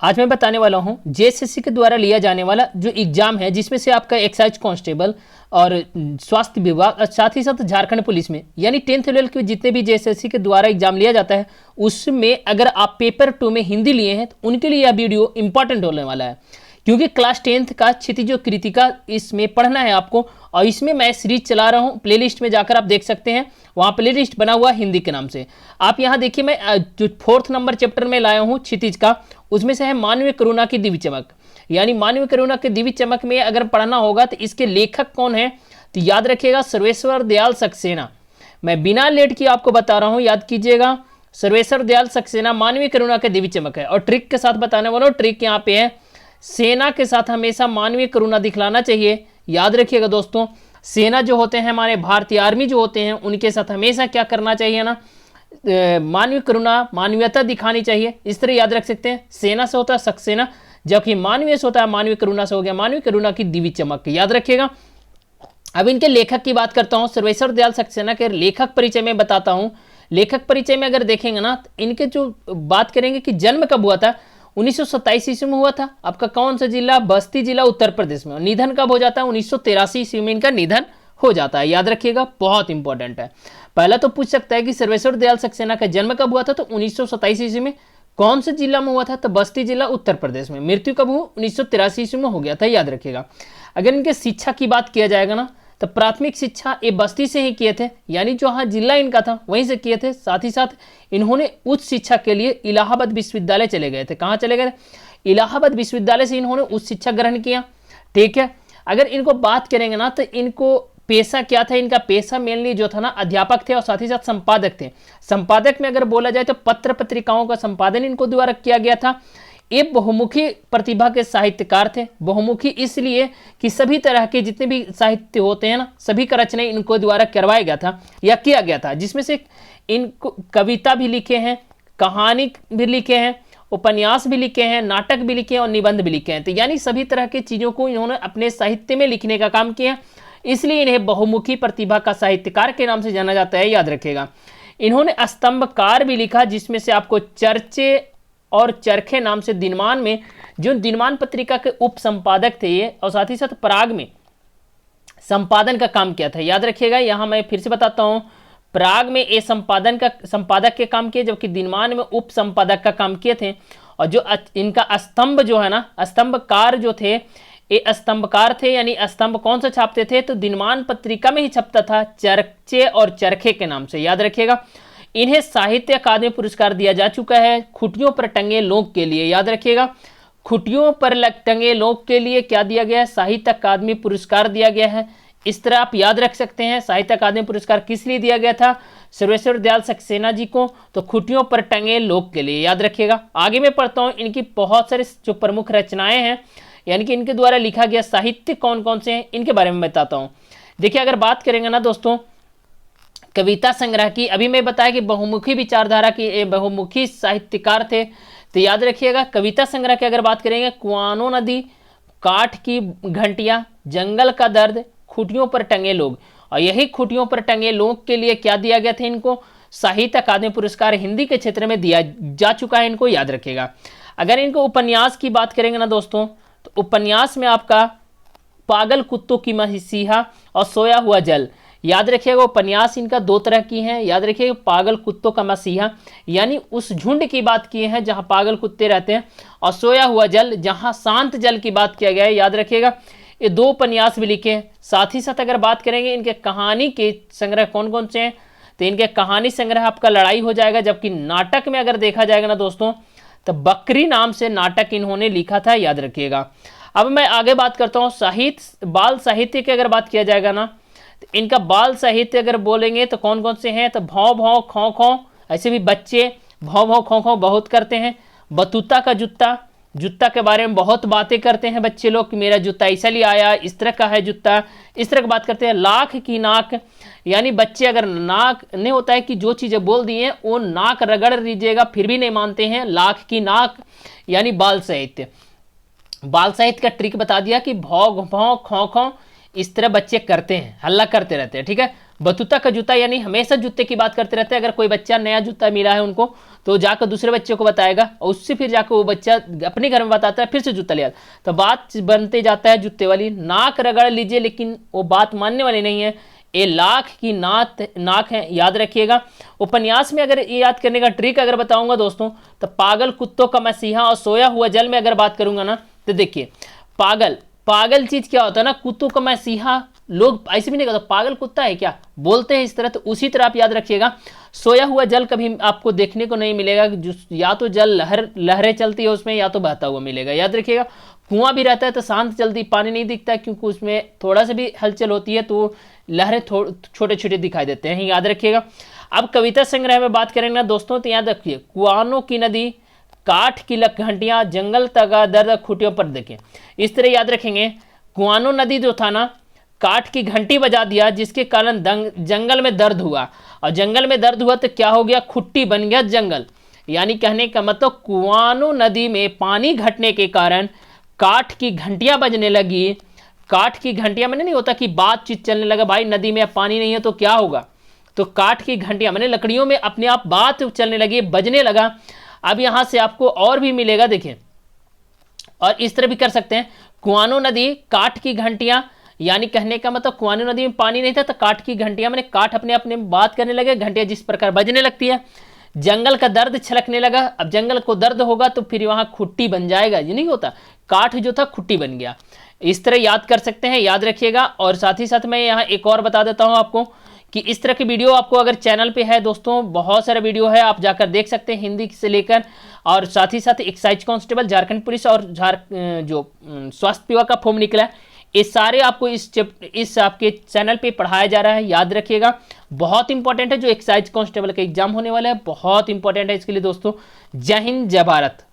आज मैं बताने वाला हूं जेएसएससी के द्वारा लिया जाने वाला जो एग्जाम है, जिसमें से आपका एक्साइज कांस्टेबल और स्वास्थ्य विभाग, साथ ही साथ झारखंड पुलिस में, यानी 10th लेवल के जितने भी जेएसएससी के द्वारा एग्जाम लिया जाता है, उसमें अगर आप पेपर 2 में हिंदी लिए हैं तो उनके लिए यह वीडियो इंपॉर्टेंट होने वाला है, क्योंकि क्लास 10th का क्षितिज कृतिका इसमें पढ़ना है आपको। और इसमें मैं सीरीज चला रहा हूँ, प्लेलिस्ट में जाकर आप देख सकते हैं, वहाँ प्लेलिस्ट बना हुआ हिंदी के नाम से। आप यहाँ देखिए, मैं जो 4th नंबर चैप्टर में लाया हूँ क्षितिज का, उसमें से है मानवीय करुणा की दिव्य चमक। यानी मानवीय करुणा की दिव्य चमक में अगर पढ़ना होगा तो इसके लेखक कौन है, तो याद रखिएगा सर्वेश्वर दयाल सक्सेना। मैं बिना लेट की आपको बता रहा हूँ, याद कीजिएगा, सर्वेश्वर दयाल सक्सेना मानवीय करुणा की दिव्य चमक है। और ट्रिक के साथ बताने वाला हूँ, ट्रिक यहाँ पे है, सेना के साथ हमेशा मानवीय करुणा दिखलाना चाहिए। याद रखिएगा दोस्तों, सेना जो होते हैं, हमारे भारतीय आर्मी जो होते हैं, उनके साथ हमेशा क्या करना चाहिए ना, मानवीय करुणा, मानवीयता दिखानी चाहिए। इस तरह याद रख सकते हैं, सेना से होता है सक्सेना, जबकि मानवीय से होता है मानवीय करुणा से हो गया मानवीय करुणा की दिव्य चमक। याद रखिएगा। अब इनके लेखक की बात करता हूँ, सर्वेश्वर दयाल सक्सेना के लेखक परिचय में बताता हूँ। लेखक परिचय में अगर देखेंगे ना, तो इनके जो बात करेंगे कि जन्म कब हुआ था, 1927 ईस्वी में हुआ था। आपका कौन सा जिला, बस्ती जिला, उत्तर प्रदेश में। निधन कब हो जाता है, 1983 ईस्वी में इनका निधन हो जाता है। याद रखिएगा, बहुत इंपॉर्टेंट है। पहला तो पूछ सकता है कि सर्वेश्वर दयाल सक्सेना का जन्म कब हुआ था, तो 1927 ईस्वी में। कौन से जिला में हुआ था, तो बस्ती जिला, उत्तर प्रदेश में। मृत्यु कब हुआ, 1983 ईस्वी में हो गया था। याद रखिएगा। अगर इनके शिक्षा की बात किया जाएगा ना, तो प्राथमिक शिक्षा ये बस्ती से ही किए थे, यानी जो हाँ जिला इनका था वहीं से किए थे। साथ ही साथ इन्होंने उच्च शिक्षा के लिए इलाहाबाद विश्वविद्यालय चले गए थे। कहाँ चले गए थे, इलाहाबाद विश्वविद्यालय से इन्होंने उच्च शिक्षा ग्रहण किया। ठीक है। अगर इनको बात करेंगे ना, तो इनको पेशा क्या था, इनका पेशा मेनली जो था ना, अध्यापक थे और साथ ही साथ संपादक थे। संपादक में अगर बोला जाए तो पत्र पत्रिकाओं का संपादन इनको द्वारा किया गया था। ये बहुमुखी प्रतिभा के साहित्यकार थे। बहुमुखी इसलिए कि सभी तरह के जितने भी साहित्य होते हैं ना, सभी का रचना इनको द्वारा करवाया गया था या किया गया था, जिसमें से इनको कविता भी लिखे हैं, कहानी भी लिखे हैं, उपन्यास भी लिखे हैं, नाटक भी लिखे हैं और निबंध भी लिखे हैं। तो यानी सभी तरह की चीज़ों को इन्होंने अपने साहित्य में लिखने का काम किया, इसलिए इन्हें बहुमुखी प्रतिभा का साहित्यकार के नाम से जाना जाता है। याद रखिएगा। इन्होंने स्तंभकार भी लिखा, जिसमें से आपको चर्चे और चरखे नाम से दिनमान में, जो दिनमान पत्रिका के उप संपादक थे ये, और साथ ही साथ पराग में संपादन का काम किया था। याद रखिएगा। यहाँ मैं फिर से बताता हूँ, पराग में ये संपादक के काम किए, जबकि दिनमान में उप संपादक का काम किए थे। और जो इनका स्तंभ जो है ना, स्तंभकार जो थे, ये स्तंभकार थे, यानी स्तंभ कौन सा छापते थे, तो दिनमान पत्रिका में ही छपता था, चर्चे और चरखे के नाम से। याद रखिएगा। इन्हें साहित्य अकादमी पुरस्कार दिया जा चुका है खुटियों पर टंगे लोक के लिए। याद रखिएगा। खुटियों पर टंगे लोक के लिए क्या दिया गया है, साहित्य अकादमी पुरस्कार दिया गया है। इस तरह आप याद रख सकते हैं, साहित्य अकादमी पुरस्कार किस लिए दिया गया था, सर्वेश्वर दयाल सक्सेना जी को, तो खुटियों पर टंगे लोक के लिए। याद रखिएगा। आगे मैं पढ़ता हूँ, इनकी बहुत सारी जो प्रमुख रचनाएं हैं, यानी कि इनके द्वारा लिखा गया साहित्य कौन कौन से हैं, इनके बारे में बताता हूँ। देखिए, अगर बात करेंगे ना दोस्तों कविता संग्रह की, अभी मैं बताया कि बहुमुखी विचारधारा की, बहुमुखी साहित्यकार थे, तो याद रखिएगा। कविता संग्रह की अगर बात करेंगे, कुआनो नदी, काठ की घंटियां, जंगल का दर्द, खुटियों पर टंगे लोग। और यही खुटियों पर टंगे लोग के लिए क्या दिया गया था, इनको साहित्य अकादमी पुरस्कार हिंदी के क्षेत्र में दिया जा चुका है। इनको याद रखिएगा। अगर इनको उपन्यास की बात करेंगे ना दोस्तों, तो उपन्यास में आपका पागल कुत्तों की मसीहा और सोया हुआ जल। याद रखिएगा, उपन्यास इनका 2 तरह की हैं। याद रखिएगा, पागल कुत्तों का मसीहा, यानी उस झुंड की बात की है जहां पागल कुत्ते रहते हैं, और सोया हुआ जल, जहां शांत जल की बात किया गया है। याद रखिएगा। ये 2 उपन्यास भी लिखे हैं। साथ ही साथ अगर बात करेंगे इनके कहानी के संग्रह कौन कौन से हैं, तो इनके कहानी संग्रह आपका लड़ाई हो जाएगा। जबकि नाटक में अगर देखा जाएगा ना दोस्तों, तो बकरी नाम से नाटक इन्होंने लिखा था। याद रखिएगा। अब मैं आगे बात करता हूँ साहित्य, बाल साहित्य की अगर बात किया जाएगा ना, तो इनका बाल साहित्य अगर बोलेंगे तो कौन कौन से हैं, तो भौं भौं खौं खौं, ऐसे भी बच्चे भौं भौं खौं खौं बहुत करते हैं। बतूता का जूता, जूता के बारे में बहुत बातें करते हैं बच्चे लोग कि मेरा जूता इसलिए आया, इस तरह का है जूता, इस तरह की बात करते हैं। लाख की नाक, यानी बच्चे अगर नाक नहीं होता है कि जो चीज़ें बोल दी हैं वो नाक रगड़ लीजिएगा फिर भी नहीं मानते हैं, लाख की नाक, यानी बाल साहित्य। बाल साहित्य का ट्रिक बता दिया कि भौं भौं खौं खौं, इस तरह बच्चे करते हैं, हल्ला करते रहते हैं। ठीक है। बतूता का जूता, यानी हमेशा जूते की बात करते रहते हैं। अगर कोई बच्चा नया जूता मिला है उनको तो जाकर दूसरे बच्चे को बताएगा और उससे फिर जाकर वो बच्चा अपने घर में बताता है, फिर से जूता ले आता। तो बात बनते जाता है जूते वाली, नाक रगड़ लीजिए लेकिन वो बात मानने वाली नहीं है। ये लाख की नाक है, याद रखिएगा। उपन्यास में अगर ये याद करने का ट्रिक अगर बताऊंगा दोस्तों, तो पागल कुत्तों का मसीहा और सोया हुआ जल में अगर बात करूंगा ना, तो देखिए पागल चीज क्या होता है ना, कुत्तों का मसीहा लोग ऐसे भी नहीं कहते पागल कुत्ता है क्या, बोलते हैं इस तरह। तो उसी तरह आप याद रखिएगा, सोया हुआ जल कभी आपको देखने को नहीं मिलेगा, या तो जल लहरें चलती है उसमें, या तो बहता हुआ मिलेगा। याद रखिएगा, कुआं भी रहता है तो शांत जल्दी पानी नहीं दिखता है, क्योंकि उसमें थोड़ा सा भी हलचल होती है तो लहरें छोटे छोटे दिखाई देते हैं। याद रखिएगा। अब कविता संग्रह में बात करेंगे ना दोस्तों, तो याद रखिए, कुआनों की नदी, काठ की घंटियां, जंगल तगा दर्द खुटियों पर देखे। इस तरह याद रखेंगे, कुआनो नदी जो था ना, काठ की घंटी बजा दिया जिसके कारण जंगल में दर्द हुआ, और जंगल में दर्द हुआ तो क्या हो गया, खुट्टी बन गया जंगल। यानी कहने का मतलब कुआनो नदी में पानी घटने के कारण काठ की घंटियां बजने लगी। काठ की घंटियां मैंने नहीं होता कि बातचीत चलने लगा, भाई नदी में अब पानी नहीं है तो क्या होगा, तो काठ की घंटियां मैंने लकड़ियों में अपने आप बात चलने लगी, बजने लगा। अब यहां से आपको और भी मिलेगा, देखिए, और इस तरह भी कर सकते हैं, कुआनो नदी, काठ की घंटियां, यानी कहने का मतलब कुआनो नदी में पानी नहीं था तो काठ की घंटियां, मैंने काठ अपने अपने बात करने लगे, घंटियां जिस प्रकार बजने लगती है। जंगल का दर्द छलकने लगा, अब जंगल को दर्द होगा तो फिर वहां खुट्टी बन जाएगा, ये नहीं होता, काठ जो था खुट्टी बन गया। इस तरह याद कर सकते हैं, याद रखिएगा। और साथ ही साथ मैं यहाँ एक और बता देता हूँ आपको कि इस तरह की वीडियो आपको अगर चैनल पे है दोस्तों, बहुत सारा वीडियो है, आप जाकर देख सकते हैं हिंदी से लेकर, और साथ ही साथ एक्साइज कांस्टेबल, झारखंड पुलिस और जो स्वास्थ्य विभाग का फॉर्म निकला है, ये सारे आपको इस आपके चैनल पे पढ़ाया जा रहा है। याद रखिएगा, बहुत इंपॉर्टेंट है, जो एक्साइज कांस्टेबल का एग्जाम होने वाला है, बहुत इंपॉर्टेंट है इसके लिए दोस्तों। जय हिंद, जय भारत।